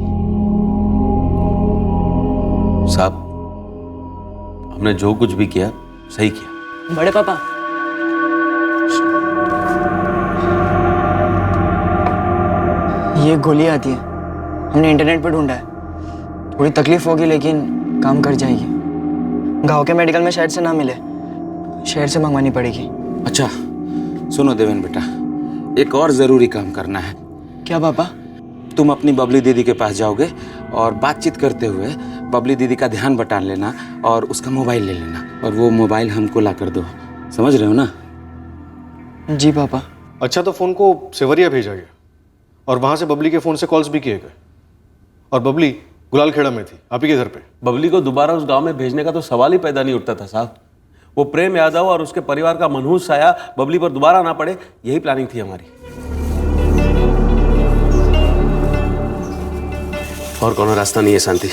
साहब, हमने जो कुछ भी किया सही किया। बड़े पापा, ये गोली आती है, हमने इंटरनेट पर ढूंढा है। थोड़ी तकलीफ होगी लेकिन काम कर जाएगी। गांव के मेडिकल में शायद से ना मिले, शहर से मंगवानी पड़ेगी। अच्छा सुनो देवेन बेटा, एक और जरूरी काम करना है। क्या पापा? तुम अपनी बबली दीदी के पास जाओगे और बातचीत करते हुए बबली दीदी का ध्यान बटान लेना और उसका मोबाइल ले लेना, और वो मोबाइल हमको ला कर दो। समझ रहे हो ना? जी पापा। अच्छा, तो फोन को सेवरिया भेजा गया और वहां से बबली के फोन से कॉल्स भी किए गए, और बबली गुलालखेड़ा में थी, आप ही के घर पे। बबली को दोबारा उस गांव में भेजने का तो सवाल ही पैदा नहीं उठता था साहब। वो प्रेम यादव और उसके परिवार का मनहूस साया बबली पर दोबारा ना पड़े, यही प्लानिंग थी हमारी। और कोनो रास्ता नहीं है शांति।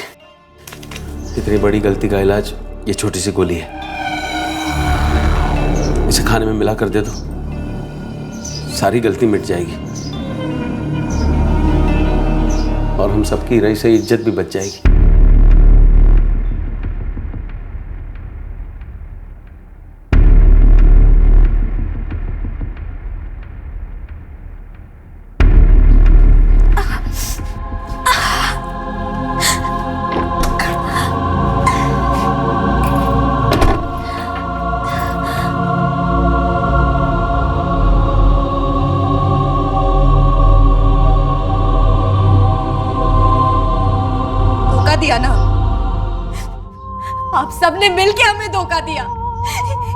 इतनी बड़ी गलती का इलाज ये छोटी सी गोली है, इसे खाने में मिला कर दे दो, सारी गलती मिट जाएगी और हम सबकी रही से इज्जत भी बच जाएगी। दिया ना, आप सबने मिलके हमें धोखा दिया।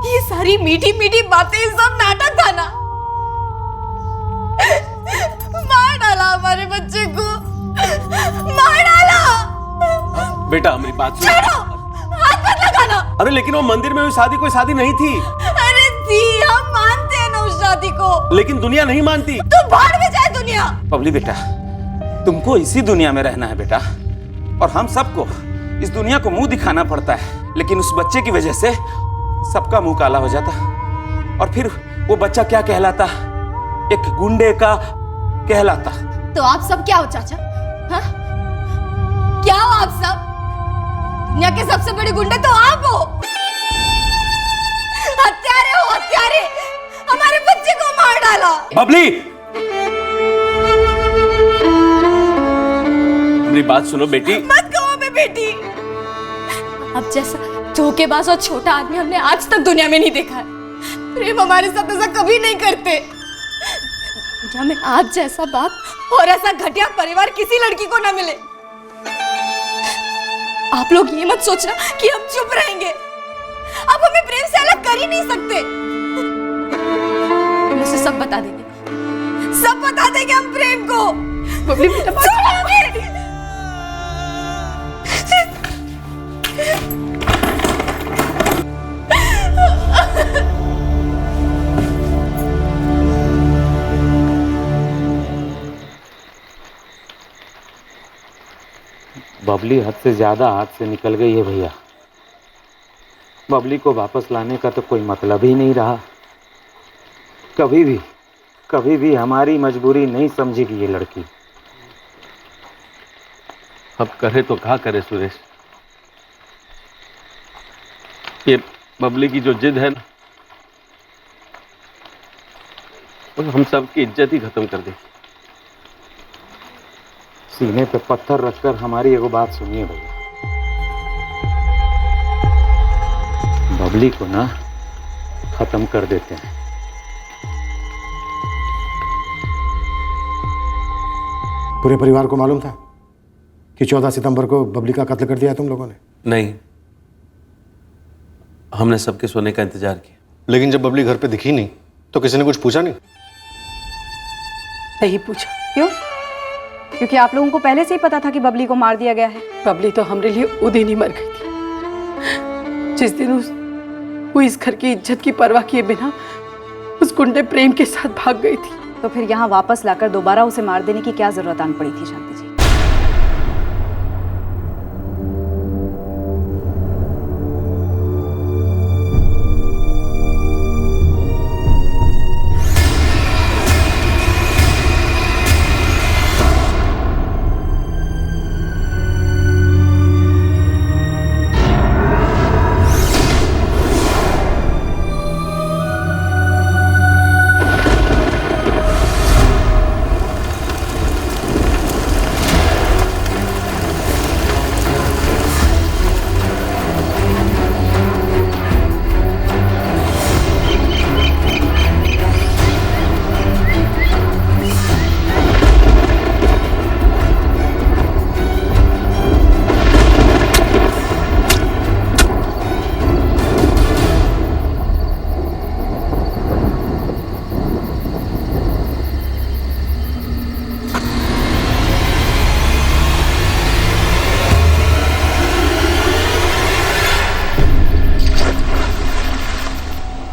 ये सारी मीठी मीठी बातें सब नाटक था ना। मार डाला हमारे बच्चे को, मार डाला। बेटा मेरी बात सुन। हाथ मत लगाना। अरे लेकिन वो मंदिर में हुई शादी कोई शादी नहीं थी। अरे थी, हम मानते हैं ना उस शादी को। लेकिन दुनिया नहीं मानती। तू बाहर में जाए दुनिया। बबली बेटा, तुमको इसी दुनिया में रहना है बेटा, और हम सबको इस दुनिया को मुंह दिखाना पड़ता है, लेकिन उस बच्चे की वजह से सबका मुंह काला हो जाता, और फिर वो बच्चा क्या कहलाता? एक गुंडे का कहलाता। तो आप सब क्या हो चाचा? हाँ? क्या हो आप सब? दुनिया के सबसे बड़े गुंडे तो आप हो। हत्यारे हो, हत्यारे। हमारे बच्चे को मार डाला। बबली, मेरी बात सुनो बेटी। मत कहो मैं बेटी। अब जैसा धोखेबाज और छोटा आदमी हमने आज तक दुनिया में नहीं देखा है। प्रेम हमारे साथ ऐसा कभी नहीं करते। दुनिया में आप जैसा बाप और ऐसा घटिया परिवार किसी लड़की को ना मिले। आप लोग ये मत सोचना कि हम चुप रहेंगे। आप हमें प्रेम से अलग कर ही नहीं सकते। हम उसे सब बता देंगे, सब बता देंगे हम प्रेम को। बबली बेटा बबली हद से ज्यादा हाथ से निकल गई है भैया। बबली को वापस लाने का तो कोई मतलब ही नहीं रहा। कभी भी हमारी मजबूरी नहीं समझेगी ये लड़की। अब करे तो क्या करे सुरेश, ये बबली की जो जिद है ना, वो हम सबकी इज्जत ही खत्म कर देगी। सीने पे पत्थर रखकर हमारी एगो बात सुनिए भैया, बबली को ना खत्म कर देते हैं। पूरे परिवार को मालूम था कि 14 सितंबर को बबली का कत्ल कर दिया तुम लोगों ने? नहीं, हमने सबके सोने का इंतजार किया। लेकिन जब बबली घर पे दिखी नहीं तो किसी ने कुछ पूछा नहीं? नहीं पूछा। क्यों? क्योंकि आप लोगों को पहले से ही पता था कि बबली को मार दिया गया है। बबली तो हमारे लिए उस दिन ही मर गई थी, जिस दिन वो इस घर की इज्जत की परवाह किए बिना उस गुंडे प्रेम के साथ भाग गई थी। तो फिर यहाँ वापस लाकर दोबारा उसे मार देने की क्या जरूरत आन पड़ी थी शांति जी?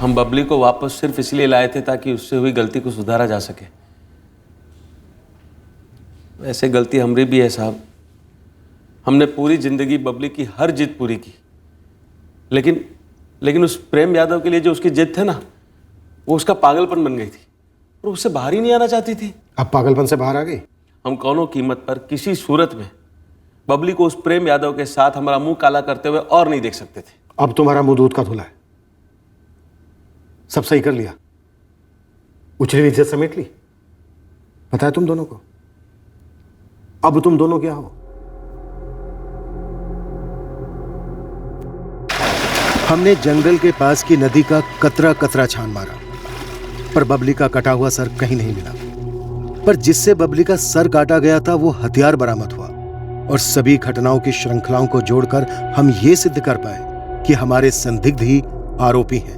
हम बबली को वापस सिर्फ इसलिए लाए थे ताकि उससे हुई गलती को सुधारा जा सके। वैसे गलती हमारी भी है साहब। हमने पूरी जिंदगी बबली की हर जिद पूरी की, लेकिन उस प्रेम यादव के लिए जो उसकी जिद थे ना, वो उसका पागलपन बन गई थी और उससे बाहर ही नहीं आना चाहती थी। अब पागलपन से बाहर आ गई? हम कौनों कीमत पर किसी सूरत में बबली को उस प्रेम यादव के साथ हमारा मुंह काला करते हुए और नहीं देख सकते थे। अब तुम्हारा मुंह दूध का धुला है। सब सही कर लिया, उछली हुई इज्जत समेट ली। पता है तुम दोनों को अब तुम दोनों क्या हो? हमने जंगल के पास की नदी का कतरा कतरा छान मारा, पर बबली का कटा हुआ सर कहीं नहीं मिला। पर जिससे बबली का सर काटा गया था वो हथियार बरामद हुआ, और सभी घटनाओं की श्रृंखलाओं को जोड़कर हम ये सिद्ध कर पाए कि हमारे संदिग्ध ही आरोपी हैं।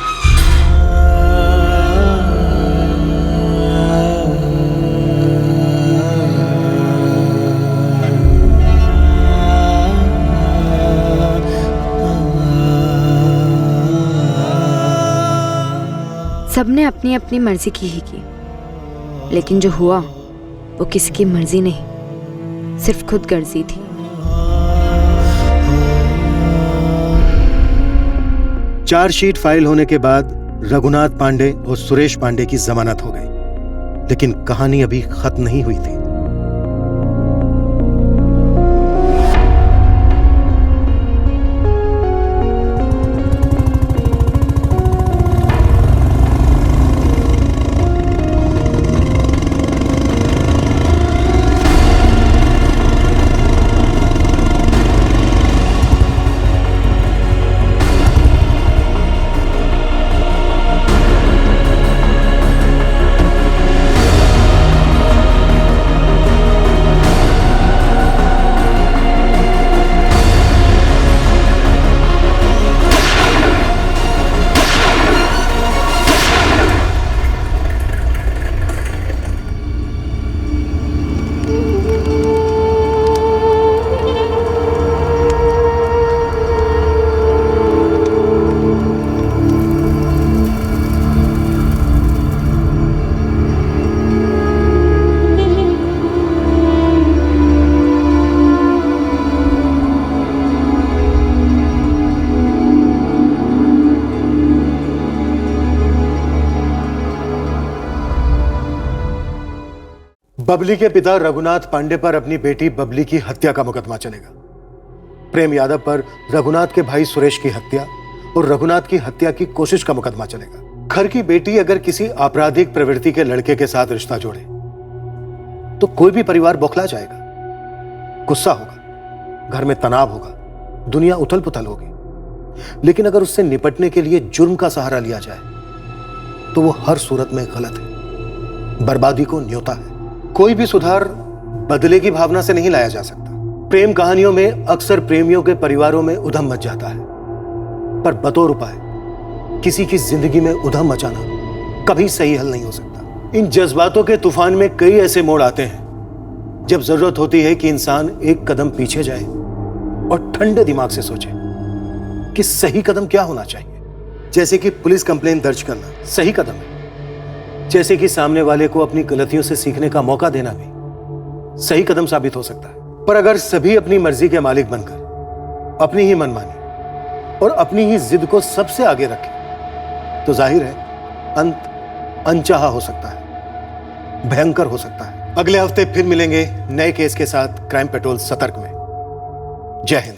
सबने अपनी अपनी मर्जी की ही की, लेकिन जो हुआ वो किसी की मर्जी नहीं, सिर्फ खुद गर्जी थी। चार्जशीट फाइल होने के बाद रघुनाथ पांडे और सुरेश पांडे की जमानत हो गई, लेकिन कहानी अभी खत्म नहीं हुई थी। बबली के पिता रघुनाथ पांडे पर अपनी बेटी बबली की हत्या का मुकदमा चलेगा। प्रेम यादव पर रघुनाथ के भाई सुरेश की हत्या और रघुनाथ की हत्या की कोशिश का मुकदमा चलेगा। घर की बेटी अगर किसी आपराधिक प्रवृत्ति के लड़के के साथ रिश्ता जोड़े तो कोई भी परिवार बौखला जाएगा, गुस्सा होगा, घर में तनाव होगा, दुनिया उथल पुथल होगी। लेकिन अगर उससे निपटने के लिए जुर्म का सहारा लिया जाए तो वो हर सूरत में गलत है, बर्बादी को न्योता है। कोई भी सुधार बदले की भावना से नहीं लाया जा सकता। प्रेम कहानियों में अक्सर प्रेमियों के परिवारों में उधम मच जाता है, पर बतौर उपाय किसी की जिंदगी में उधम मचाना कभी सही हल नहीं हो सकता। इन जज्बातों के तूफान में कई ऐसे मोड़ आते हैं जब जरूरत होती है कि इंसान एक कदम पीछे जाए और ठंडे दिमाग से सोचे कि सही कदम क्या होना चाहिए। जैसे कि पुलिस कंप्लेन दर्ज करना सही कदम है, जैसे कि सामने वाले को अपनी गलतियों से सीखने का मौका देना भी सही कदम साबित हो सकता है। पर अगर सभी अपनी मर्जी के मालिक बनकर अपनी ही मनमानी और अपनी ही जिद को सबसे आगे रखें तो जाहिर है अंत अनचाहा हो सकता है, भयंकर हो सकता है। अगले हफ्ते फिर मिलेंगे नए केस के साथ क्राइम पेट्रोल सतर्क में। जय हिंद।